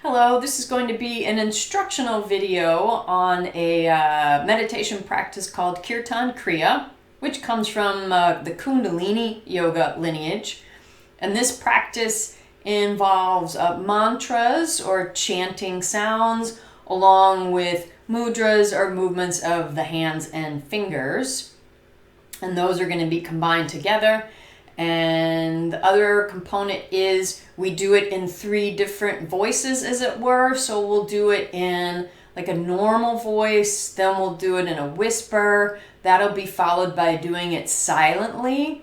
Hello, this is going to be an instructional video on a meditation practice called Kirtan Kriya, which comes from the Kundalini yoga lineage. And this practice involves mantras or chanting sounds along with mudras or movements of the hands and fingers. And those are going to be combined together. And the other component is we do it in 3 different voices, as it were. So we'll do it in like a normal voice, then we'll do it in a whisper. That'll be followed by doing it silently,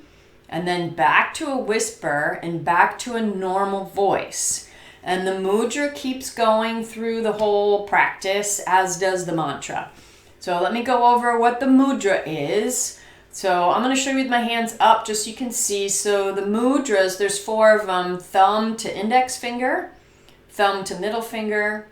and then back to a whisper and back to a normal voice. And the mudra keeps going through the whole practice, as does the mantra. So let me go over what the mudra is. So I'm going to show you with my hands up just so you can see. So the mudras, there's 4 of them: thumb to index finger, thumb to middle finger,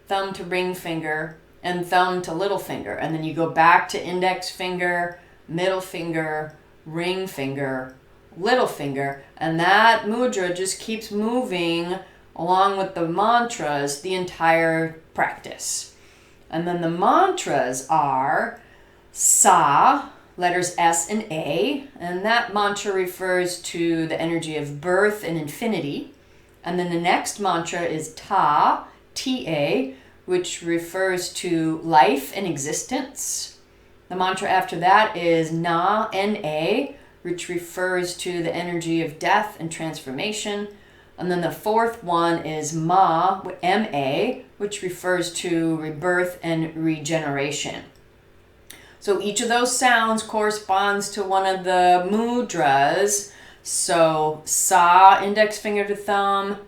thumb to ring finger, and thumb to little finger. And then you go back to index finger, middle finger, ring finger, little finger. And that mudra just keeps moving along with the mantras the entire practice. And then the mantras are Sa, letters S and A, and that mantra refers to the energy of birth and infinity. And then the next mantra is Ta, T-A, which refers to life and existence. The mantra after that is Na, N-A, which refers to the energy of death and transformation. And then the 4th one is Ma, M-A, which refers to rebirth and regeneration. So each of those sounds corresponds to one of the mudras. So Sa, index finger to thumb,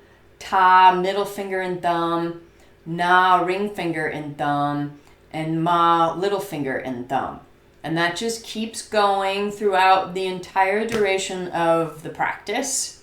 Ta, middle finger and thumb, Na, ring finger and thumb, and Ma, little finger and thumb. And that just keeps going throughout the entire duration of the practice.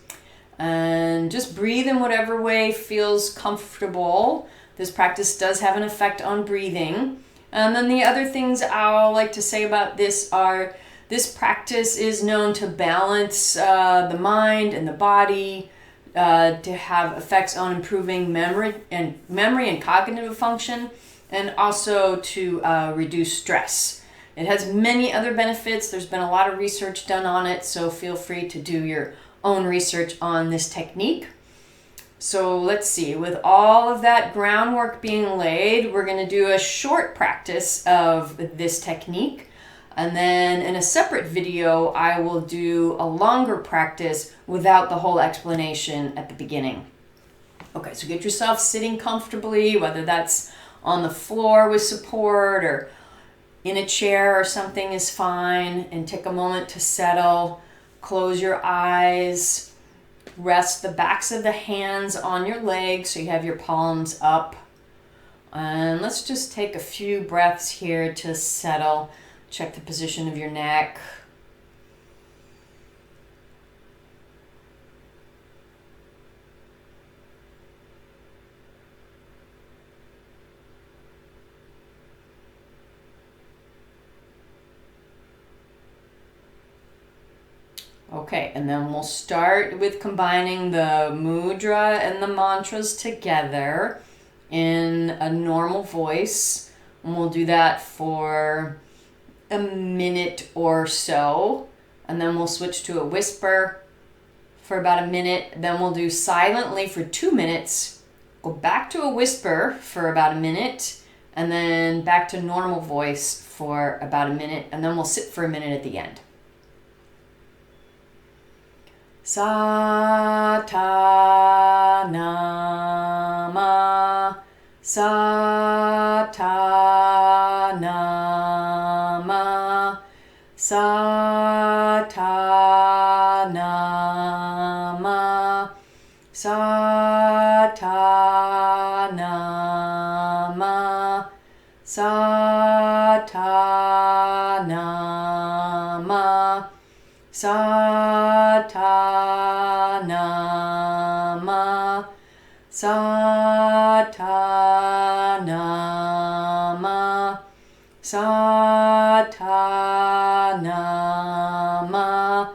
And just breathe in whatever way feels comfortable. This practice does have an effect on breathing. And then the other things I'll like to say about this are, this practice is known to balance the mind and the body, to have effects on improving memory and cognitive function, and also to reduce stress. It has many other benefits. There's been a lot of research done on it, so feel free to do your own research on this technique. So let's see, with all of that groundwork being laid, we're going to do a short practice of this technique. And then in a separate video, I will do a longer practice without the whole explanation at the beginning. Okay, so get yourself sitting comfortably, whether that's on the floor with support or in a chair or something is fine. And take a moment to settle. Close your eyes. Rest the backs of the hands on your legs so you have your palms up. And let's just take a few breaths here to settle. Check the position of your neck. Okay, and then we'll start with combining the mudra and the mantras together in a normal voice. And we'll do that for a minute or so. And then we'll switch to a whisper for about a minute. Then we'll do silently for 2 minutes. Go back to a whisper for about a minute. And then back to normal voice for about a minute. And then we'll sit for a minute at the end. Sa ta na ma, sa ta na ma, sa ta na ma, sa ta na ma, sa ta na ma, sa ta na ma, sa ta na ma, sa ta na ma,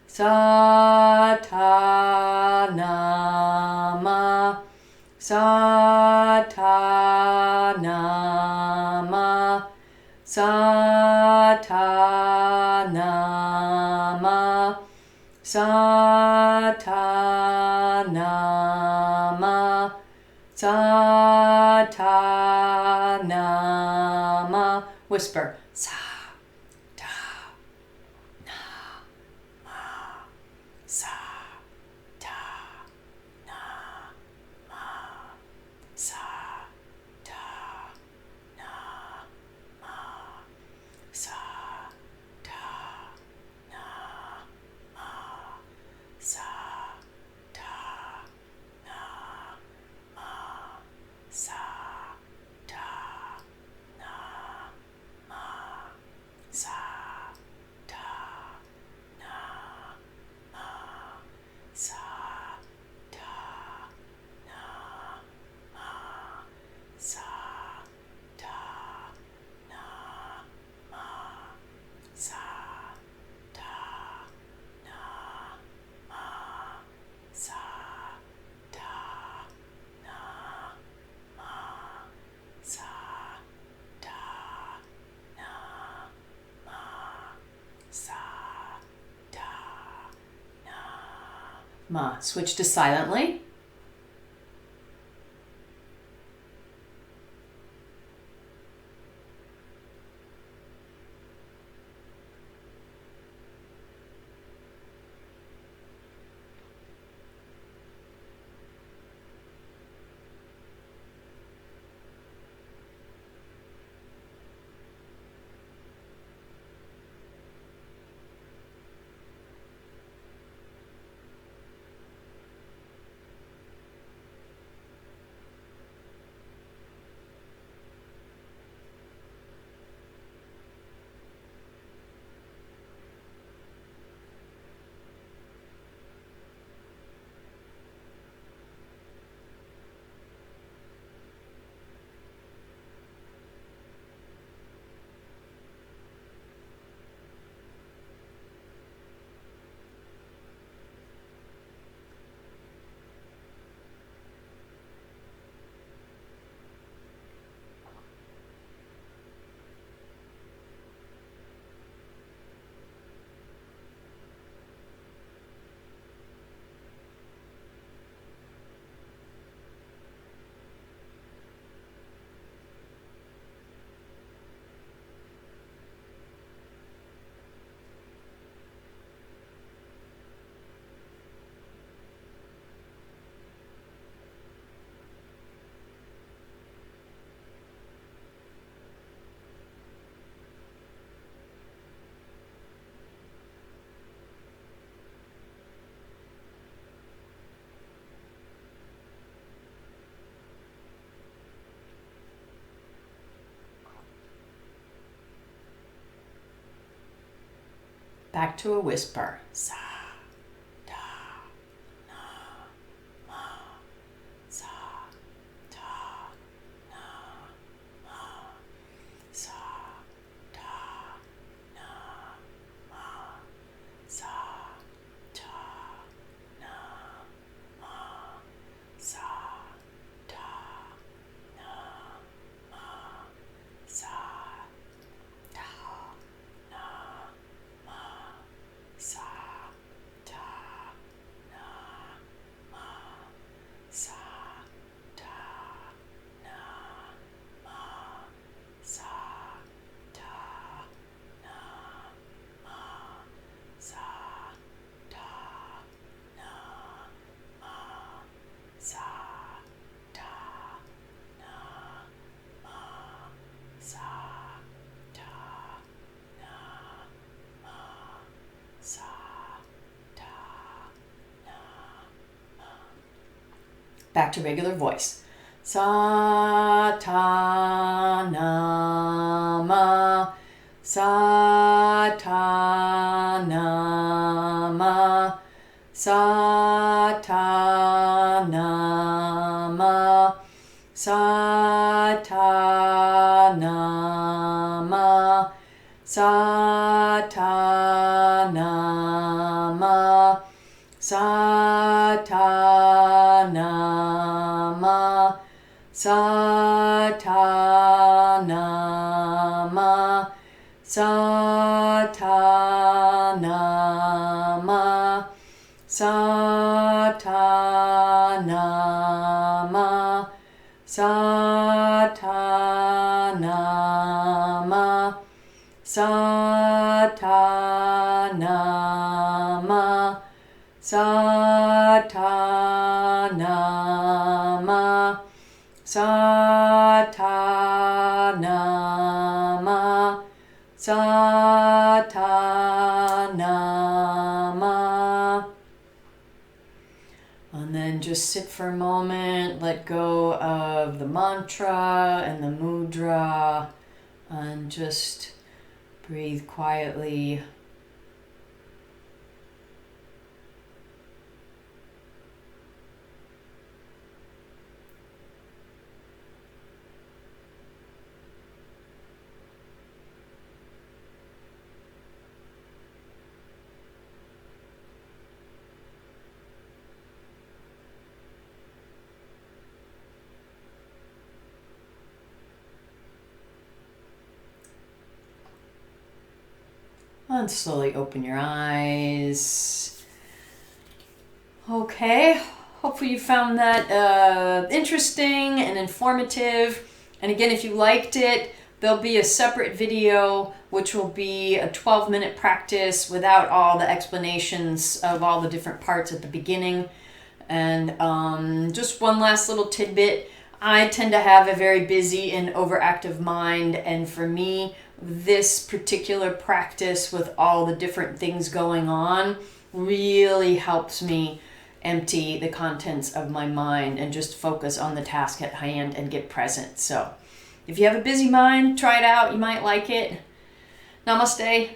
sa ta na ma, sa Satanama, Satanama, Satanama. Whisper. Sa, ta, na, ma. Sa, ta, na, ma. Sa, ta, na, ma. Sa, ta, na, ma. Sa, ta, na, ma. Sa, ta, na, ma. Sa, ta, na, ma. Sa, ta, na, ma. Sa, ta, na, ma. Sa, ta, na, ma. Sa, ta, na, ma. Sa, ta, na, ma. Sa, ta, na, ma. Switch to silently. Back to a whisper. Sa, ta, na, ma. Sa, ta, na, ma. Sa, ta, na, ma. Sa, ta, na, ma. Sa, ta, na, ma. Sa, ta, na, ma. Sa, ta, na, ma. Sa, ta, na, ma. Sa, ta, na, ma. Sa, ta, na, ma. Sa, ta, na, ma. Sa, ta, na, ma. Sa, ta, na, ma. Back to regular voice. Sa, ta, na, ma. Sa, ta, na, ma. Sa, ta, na, ma. Sa, ta, na, ma. Sa, ta, na, ma. Sa, ta, na, ma. Sa, ta, na, ma. Satanama, Satanama, Satanama, Satanama, Satanama, Satanama, Satanama. And then just sit for a moment, let go of the mantra and the mudra, and just breathe quietly. And slowly open your eyes. Okay, hopefully you found that interesting and informative. And again, if you liked it, there'll be a separate video which will be a 12-minute practice without all the explanations of all the different parts at the beginning. And just one last little tidbit. I tend to have a very busy and overactive mind, and for me, this particular practice with all the different things going on really helps me empty the contents of my mind and just focus on the task at hand and get present. So if you have a busy mind, try it out. You might like it. Namaste.